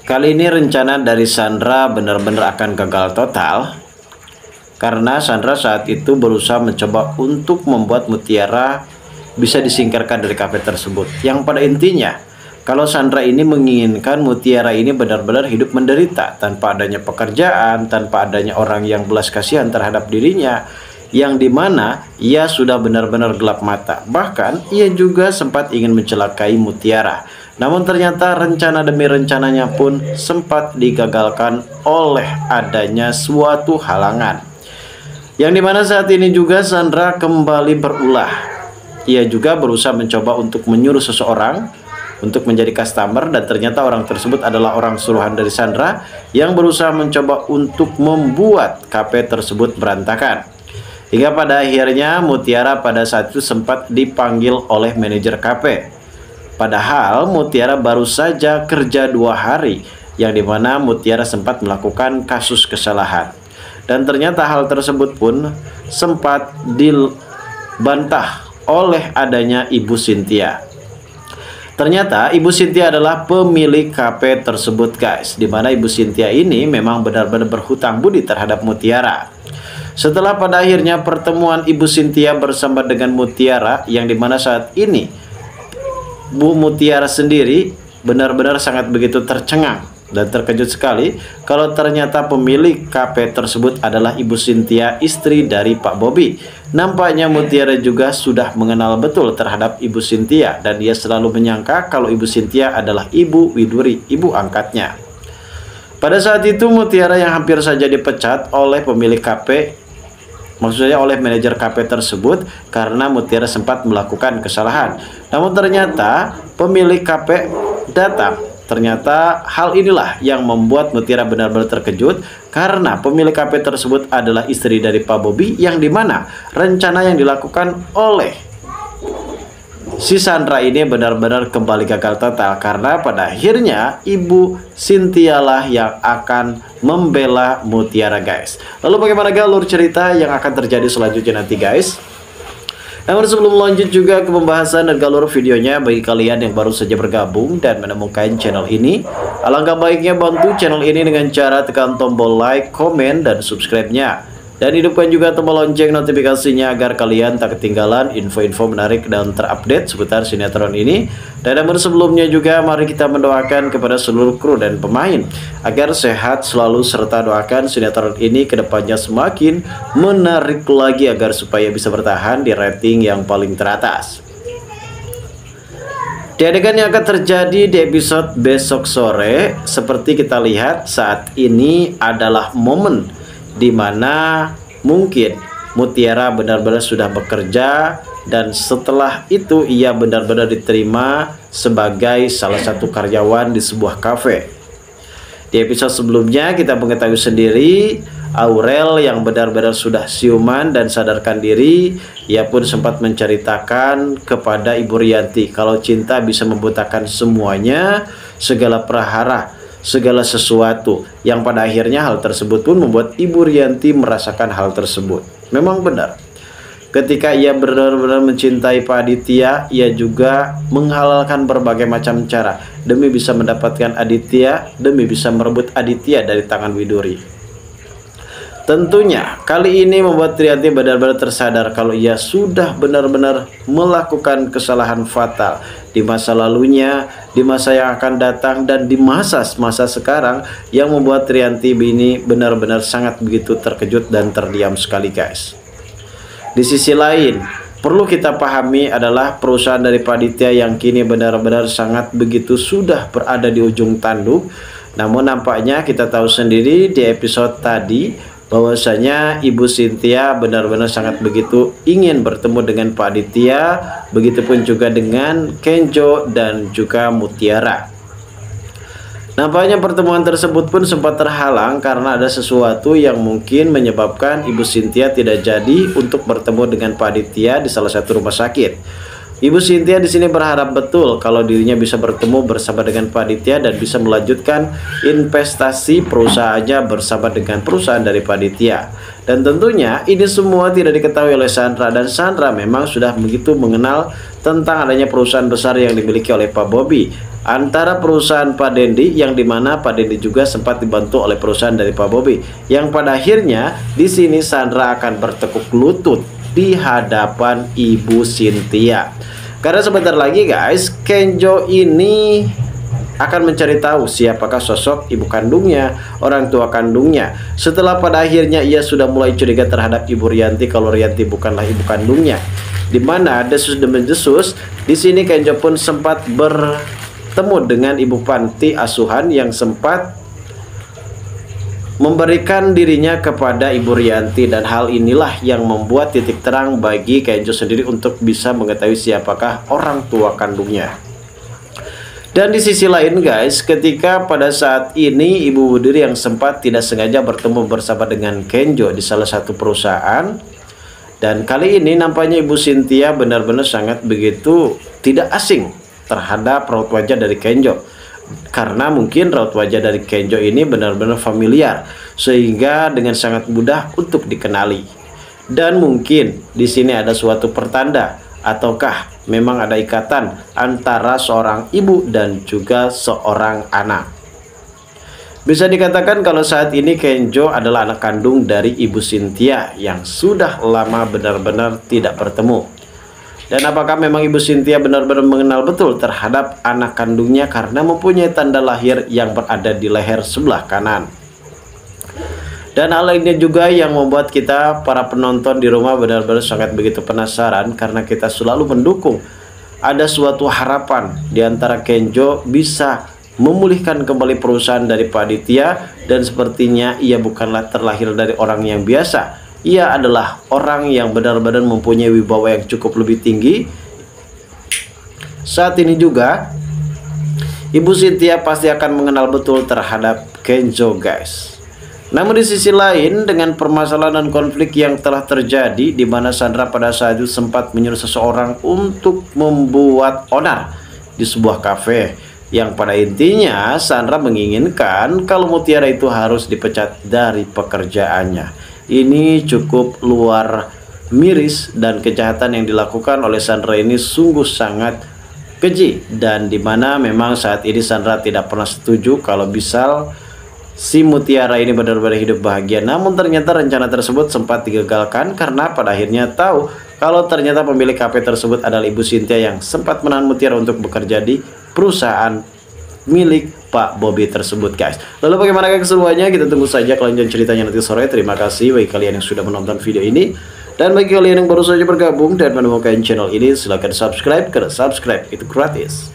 Kali ini rencana dari Sandra benar-benar akan gagal total, karena Sandra saat itu berusaha mencoba untuk membuat Mutiara bisa disingkirkan dari kafe tersebut. Yang pada intinya, kalau Sandra ini menginginkan Mutiara ini benar-benar hidup menderita, tanpa adanya pekerjaan, tanpa adanya orang yang belas kasihan terhadap dirinya, yang dimana ia sudah benar-benar gelap mata. Bahkan ia juga sempat ingin mencelakai Mutiara. Namun ternyata rencana demi rencananya pun sempat digagalkan oleh adanya suatu halangan. Yang dimana saat ini juga Sandra kembali berulah. Ia juga berusaha mencoba untuk menyuruh seseorang untuk menjadi customer, dan ternyata orang tersebut adalah orang suruhan dari Sandra yang berusaha mencoba untuk membuat kafe tersebut berantakan. Hingga pada akhirnya Mutiara pada saat itu sempat dipanggil oleh manajer kafe. Padahal Mutiara baru saja kerja 2 hari, yang dimana Mutiara sempat melakukan kasus kesalahan. Dan ternyata hal tersebut pun sempat dibantah oleh adanya Ibu Cynthia. Ternyata Ibu Cynthia adalah pemilik kafe tersebut, guys. Dimana Ibu Cynthia ini memang benar-benar berhutang budi terhadap Mutiara. Setelah pada akhirnya pertemuan Ibu Cynthia bersama dengan Mutiara, yang dimana saat ini Bu Mutiara sendiri benar-benar sangat begitu tercengang dan terkejut sekali kalau ternyata pemilik kafe tersebut adalah Ibu Cynthia, istri dari Pak Bobby. Nampaknya Mutiara juga sudah mengenal betul terhadap Ibu Cynthia, dan ia selalu menyangka kalau Ibu Cynthia adalah Ibu Widuri, ibu angkatnya. Pada saat itu Mutiara yang hampir saja dipecat oleh pemilik kafe, maksudnya oleh manajer kafe tersebut, karena Mutiara sempat melakukan kesalahan. Namun ternyata pemilik kafe datang. Ternyata hal inilah yang membuat Mutiara benar-benar terkejut, karena pemilik kafe tersebut adalah istri dari Pak Bobby, yang dimana rencana yang dilakukan oleh si Sandra ini benar-benar kembali gagal total, karena pada akhirnya Ibu Cynthia lah yang akan membela Mutiara, guys. Lalu bagaimana alur cerita yang akan terjadi selanjutnya nanti, guys? Namun sebelum lanjut juga ke pembahasan dan alur videonya, bagi kalian yang baru saja bergabung dan menemukan channel ini, alangkah baiknya bantu channel ini dengan cara tekan tombol like, komen, dan subscribe-nya. Dan hidupkan juga tombol lonceng notifikasinya agar kalian tak ketinggalan info-info menarik dan terupdate seputar sinetron ini. Dan namun sebelumnya juga mari kita mendoakan kepada seluruh kru dan pemain agar sehat selalu, serta doakan sinetron ini kedepannya semakin menarik lagi agar supaya bisa bertahan di rating yang paling teratas. Di adegan yang akan terjadi di episode besok sore, seperti kita lihat saat ini adalah momen di mana mungkin Mutiara benar-benar sudah bekerja, dan setelah itu ia benar-benar diterima sebagai salah satu karyawan di sebuah kafe. Di episode sebelumnya kita mengetahui sendiri Aurel yang benar-benar sudah siuman dan sadarkan diri. Ia pun sempat menceritakan kepada Ibu Rianti kalau cinta bisa membutakan semuanya, segala prahara, segala sesuatu, yang pada akhirnya hal tersebut pun membuat Ibu Rianti merasakan hal tersebut. Memang benar, ketika ia benar-benar mencintai Pak Aditya, ia juga menghalalkan berbagai macam cara demi bisa mendapatkan Aditya, demi bisa merebut Aditya dari tangan Widuri. Tentunya kali ini membuat Rianti benar-benar tersadar kalau ia sudah benar-benar melakukan kesalahan fatal di masa lalunya, di masa yang akan datang, dan di masa sekarang, yang membuat Rianti ini benar-benar sangat begitu terkejut dan terdiam sekali, guys. Di sisi lain, perlu kita pahami adalah perusahaan dari Pak Aditya yang kini benar-benar sangat begitu sudah berada di ujung tanduk. Namun nampaknya kita tahu sendiri di episode tadi bahwasanya Ibu Cynthia benar-benar sangat begitu ingin bertemu dengan Pak Aditya, begitupun juga dengan Kenjo dan juga Mutiara. Nampaknya pertemuan tersebut pun sempat terhalang karena ada sesuatu yang mungkin menyebabkan Ibu Cynthia tidak jadi untuk bertemu dengan Pak Aditya di salah satu rumah sakit. Ibu Cynthia di sini berharap betul kalau dirinya bisa bertemu bersama dengan Pak Aditya dan bisa melanjutkan investasi perusahaannya bersama dengan perusahaan dari Pak Aditya. Dan tentunya ini semua tidak diketahui oleh Sandra, dan Sandra memang sudah begitu mengenal tentang adanya perusahaan besar yang dimiliki oleh Pak Bobby. antara perusahaan Pak Dendi, yang dimana Pak Dendi juga sempat dibantu oleh perusahaan dari Pak Bobi, yang pada akhirnya di sini Sandra akan bertekuk lutut di hadapan Ibu Cynthia. Karena sebentar lagi guys, Kenjo ini akan mencari tahu siapakah sosok ibu kandungnya, orang tua kandungnya. Setelah pada akhirnya ia sudah mulai curiga terhadap Ibu Rianti kalau Rianti bukanlah ibu kandungnya. Dimana desus demi desus, di sini Kenjo pun sempat bertemu dengan ibu panti asuhan yang sempat memberikan dirinya kepada Ibu Rianti, dan hal inilah yang membuat titik terang bagi Kenjo sendiri untuk bisa mengetahui siapakah orang tua kandungnya. Dan di sisi lain guys, ketika pada saat ini Ibu Budiri yang sempat tidak sengaja bertemu bersama dengan Kenjo di salah satu perusahaan, dan kali ini nampaknya Ibu Cynthia benar-benar sangat begitu tidak asing terhadap raut wajah dari Kenjo, karena mungkin raut wajah dari Kenjo ini benar-benar familiar sehingga dengan sangat mudah untuk dikenali. Dan mungkin di sini ada suatu pertanda, ataukah memang ada ikatan antara seorang ibu dan juga seorang anak. Bisa dikatakan kalau saat ini Kenjo adalah anak kandung dari Ibu Cynthia yang sudah lama benar-benar tidak bertemu. Dan apakah memang Ibu Cynthia benar-benar mengenal betul terhadap anak kandungnya karena mempunyai tanda lahir yang berada di leher sebelah kanan. Dan hal lainnya juga yang membuat kita para penonton di rumah benar-benar sangat begitu penasaran, karena kita selalu mendukung ada suatu harapan di antara Kenjo bisa memulihkan kembali perusahaan dari Pak Aditya. Dan sepertinya ia bukanlah terlahir dari orang yang biasa, ia adalah orang yang benar-benar mempunyai wibawa yang cukup lebih tinggi. Saat ini juga Ibu Cynthia pasti akan mengenal betul terhadap Kenjo guys. Namun di sisi lain, dengan permasalahan dan konflik yang telah terjadi, di mana Sandra pada saat itu sempat menyuruh seseorang untuk membuat onar di sebuah kafe, yang pada intinya Sandra menginginkan kalau Mutiara itu harus dipecat dari pekerjaannya. Ini cukup luar miris, dan kejahatan yang dilakukan oleh Sandra ini sungguh sangat keji, dan dimana memang saat ini Sandra tidak pernah setuju kalau misal si Mutiara ini benar-benar hidup bahagia. Namun ternyata rencana tersebut sempat digagalkan karena pada akhirnya tahu kalau ternyata pemilik kafe tersebut adalah Ibu Cynthia yang sempat menahan Mutiara untuk bekerja di perusahaan milik Pak Bobi tersebut guys. Lalu bagaimana keseruannya, kita tunggu saja kelanjutan ceritanya nanti sore. Terima kasih bagi kalian yang sudah menonton video ini, dan bagi kalian yang baru saja bergabung dan menemukan channel ini, silahkan subscribe, karena subscribe itu gratis.